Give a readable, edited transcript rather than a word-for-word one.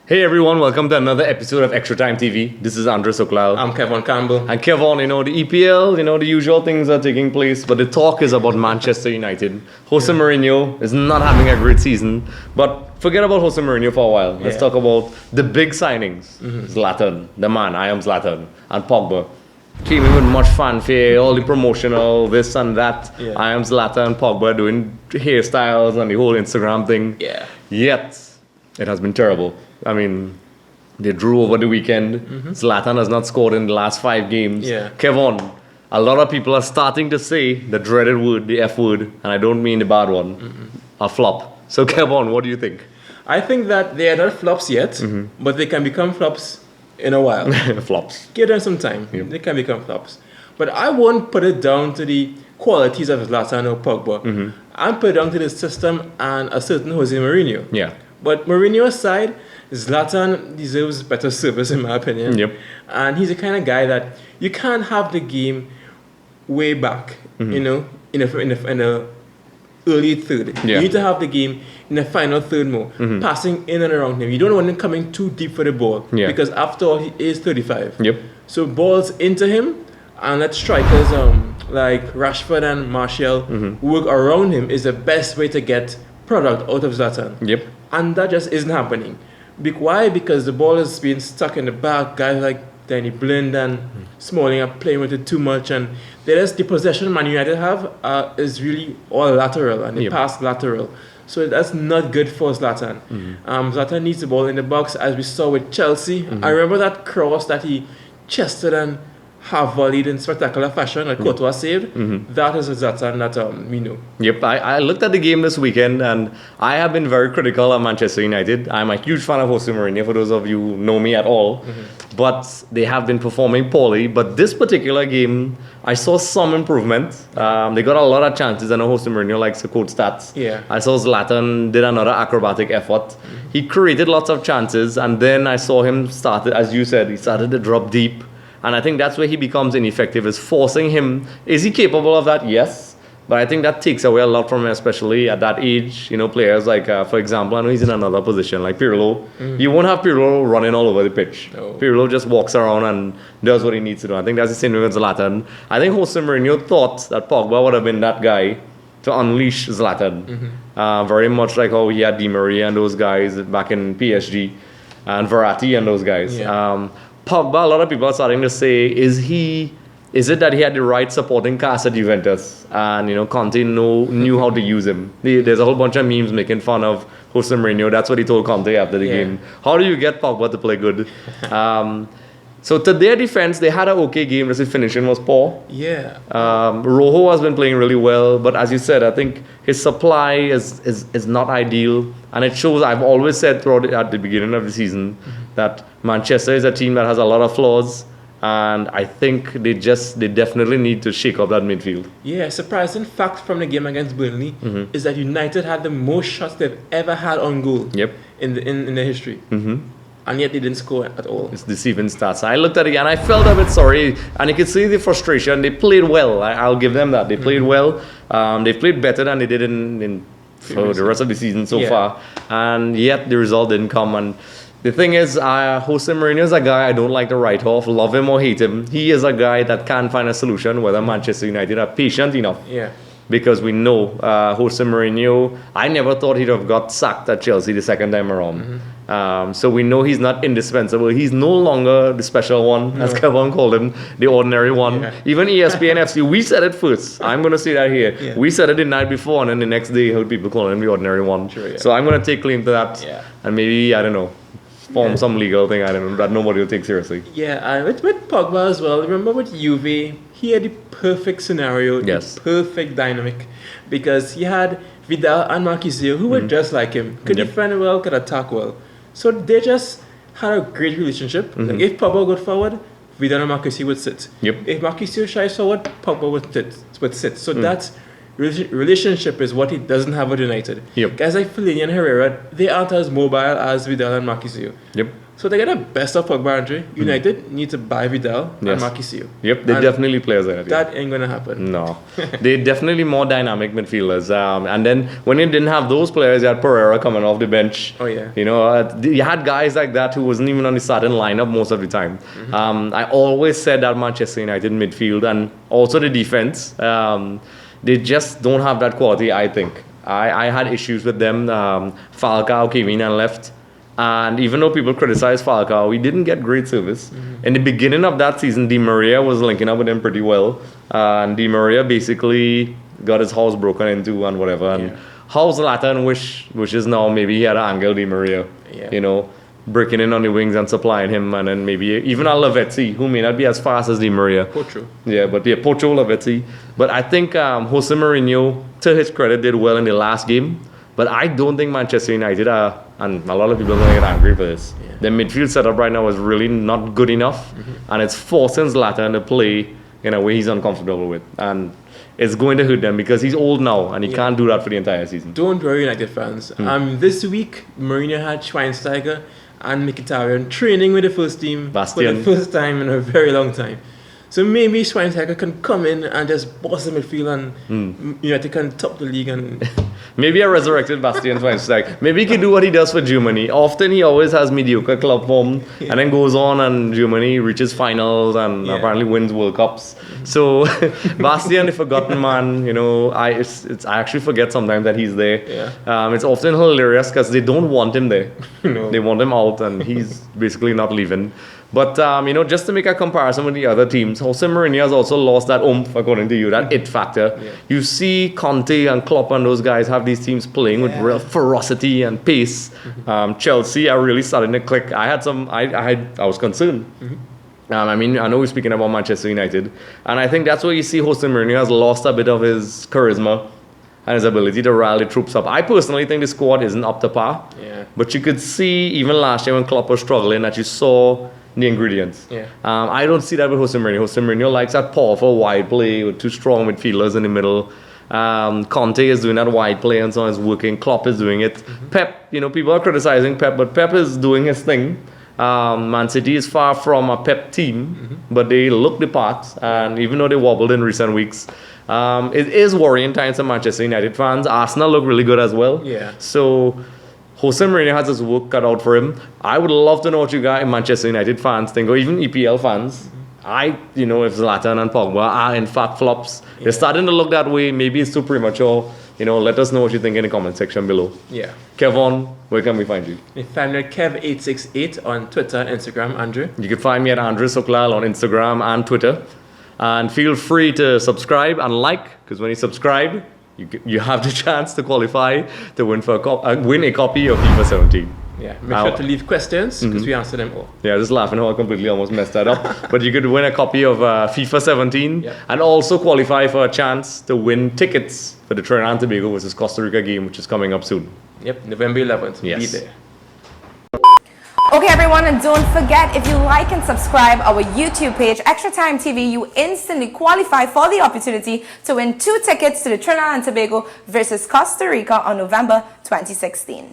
Hey everyone, welcome to another episode of Extra Time TV. This is Andres Oklal. I'm Kevin Campbell. And Kevin, the EPL, the usual things are taking place, but the talk is about Manchester United. Jose Mourinho is not having a great season, but forget about Jose Mourinho for a while. Let's talk about the big signings. Zlatan, the man, I am Zlatan, and Pogba. Came in with much fanfare, all the promotional, this and that. I am Zlatan, Pogba doing hairstyles and the whole Instagram thing. Yet, it has been terrible. I mean, they drew over the weekend. Zlatan has not scored in the last 5 games. Kevin, a lot of people are starting to say the dreaded word, the F word, and I don't mean the bad one, a flop. So, Kevin, what do you think? I think that they are not flops yet, but they can become flops in a while. Flops. Give them some time. They can become flops. But I won't put it down to the qualities of Zlatan or Pogba. I'll put it down to the system and a certain Jose Mourinho. But Mourinho aside, Zlatan deserves better service in my opinion. And he's the kind of guy that you can't have the game way back, in the early third. You need to have the game in the final third more, passing in and around him. You don't want him coming too deep for the ball because after all, he is 35. So balls into him and let strikers like Rashford and Martial work around him is the best way to get product out of Zlatan. And that just isn't happening. Why? Because the ball is being stuck in the back. Guys like Danny Blind and Smalling are playing with it too much, and the possession Man United have is really all lateral, and they pass lateral. So that's not good for Zlatan. Zlatan needs the ball in the box, as we saw with Chelsea. I remember that cross that he chested and half volleyed in spectacular fashion that Courtois saved. That is a Zlatan that we know. I looked at the game this weekend and I have been very critical of Manchester United. I'm a huge fan of Jose Mourinho, for those of you who know me at all. But they have been performing poorly. But this particular game, I saw some improvement. They got a lot of chances. I know Jose Mourinho likes to quote stats. I saw Zlatan did another acrobatic effort. He created lots of chances, and then I saw him started, as you said, he started to drop deep. And I think that's where he becomes ineffective, is forcing him. Is he capable of that? Yes. But I think that takes away a lot from him, especially at that age. Players like, for example, I know he's in another position, like Pirlo. You won't have Pirlo running all over the pitch. Pirlo just walks around and does what he needs to do. I think that's the same with Zlatan. I think Jose Mourinho thought that Pogba would have been that guy to unleash Zlatan. Very much like how he had Di Maria and those guys back in PSG, and Verratti and those guys. Pogba, a lot of people are starting to say, is it that he had the right supporting cast at Juventus? And, Conte knew how to use him. There's a whole bunch of memes making fun of Jose Mourinho. That's what he told Conte after the game. How do you get Pogba to play good? So to their defense, they had an okay game. Just his finishing was poor. Rojo has been playing really well. But as you said, I think his supply is not ideal. And it shows, I've always said throughout at the beginning of the season, that Manchester is a team that has a lot of flaws, and I think they definitely need to shake up that midfield. Surprising fact from the game against Burnley is that United had the most shots they've ever had on goal in the history. And yet they didn't score at all. It's deceiving stats. I looked at it and I felt a bit sorry, and you could see the frustration. They played well. I'll give them that. They played well. They played better than they did in for the rest of the season so far, and yet the result didn't come. And the thing is, Jose Mourinho is a guy I don't like to write off, love him or hate him. He is a guy that can find a solution, whether Manchester United are patient enough. Because we know Jose Mourinho, I never thought he'd have got sacked at Chelsea the second time around. So we know he's not indispensable. He's no longer the special one, as Kevin called him, the ordinary one. Even ESPN FC, we said it first. I'm going to say that here. We said it the night before, and then the next day, heard people calling him the ordinary one. So I'm going to take claim to that. And maybe, I don't know, form some legal thing, I don't know, that nobody will take seriously. And with Pogba as well, remember with Juve, he had the perfect scenario, the perfect dynamic, because he had Vidal and Marquisio, who were just like him, could defend well, could attack well. So they just had a great relationship. Like if Pogba got forward, Vidal and Marquisio would sit. If Marquisio shies forward, Pogba would sit. So that relationship is what he doesn't have with United. Guys like Fellaini and Herrera, they aren't as mobile as Vidal and Marquisio. So to get the best of Pogba, Andre, United need to buy Vidal and Marquisio. Yep, they're definitely players like that. That ain't gonna happen. No, they're definitely more dynamic midfielders. And then when you didn't have those players, you had Pereira coming off the bench. Oh yeah. You know, you had guys like that who wasn't even on the starting lineup most of the time. I always said that Manchester United midfield and also the defense, they just don't have that quality. I think I had issues with them. Falcao came in and left. And even though people criticize Falcao, we didn't get great service. In the beginning of that season, Di Maria was linking up with him pretty well. And Di Maria basically got his house broken into and whatever. And how Zlatan wishes now maybe he had an Angel Di Maria, you know, breaking in on the wings and supplying him. And then maybe even a Lavezzi, who may not be as fast as Di Maria. Pocho. Yeah, but Pocho, Lavezzi. But I think Jose Mourinho, to his credit, did well in the last game. But I don't think Manchester United are, and a lot of people are going to get angry for this. Their midfield setup right now is really not good enough, and it's forcing Zlatan to play in a way he's uncomfortable with. And it's going to hurt them because he's old now, and he can't do that for the entire season. Don't worry, United fans. This week, Mourinho had Schweinsteiger and Mkhitaryan training with the first team for the first time in a very long time. So maybe Schweinsteiger can come in and just boss the midfield and United can top the league. And maybe a resurrected Bastian Schweinsteiger. Maybe he can do what he does for Germany. Often he always has mediocre club form and then goes on and Germany reaches finals and apparently wins World Cups. So Bastian, the forgotten man, you know, I actually forget sometimes that he's there. It's often hilarious because they don't want him there. They want him out and he's basically not leaving. But, you know, just to make a comparison with the other teams, Jose Mourinho has also lost that oomph, according to you, that it factor. You see Conte and Klopp and those guys have these teams playing with real ferocity and pace. Chelsea are really starting to click. I was concerned. I mean, I know we're speaking about Manchester United. And I think that's where you see Jose Mourinho has lost a bit of his charisma and his ability to rally troops up. I personally think the squad isn't up to par. But you could see, even last year when Klopp was struggling, that you saw the ingredients. I don't see that with Jose Mourinho. Jose Mourinho likes that powerful wide play with two strong midfielders in the middle. Conte is doing that wide play and so on, is working. Klopp is doing it. Pep, you know, people are criticizing Pep, but Pep is doing his thing. Man City is far from a Pep team, but they look the part. And even though they wobbled in recent weeks, it is worrying times for Manchester United fans. Arsenal look really good as well. So Jose Mourinho has his work cut out for him. I would love to know what you guys, Manchester United fans, think, or even EPL fans. You know, if Zlatan and Pogba are in fact flops, they're starting to look that way. Maybe it's too premature. You know, let us know what you think in the comment section below. Kevon, where can we find you? You can find me at Kev868 on Twitter and Instagram, Andrew. You can find me at Andre Soklal on Instagram and Twitter. And feel free to subscribe and like, because when you subscribe, you have the chance to qualify to win a copy of FIFA 17. Make sure to leave questions because we answer them all. Just laughing how I completely almost messed that up. But you could win a copy of FIFA 17 and also qualify for a chance to win tickets for the Trinidad and Tobago versus Costa Rica game, which is coming up soon. November 11th. Be there. Okay everyone, and don't forget, if you like and subscribe our YouTube page, Extra Time TV, you instantly qualify for the opportunity to win 2 tickets to the Trinidad and Tobago versus Costa Rica on November 2016.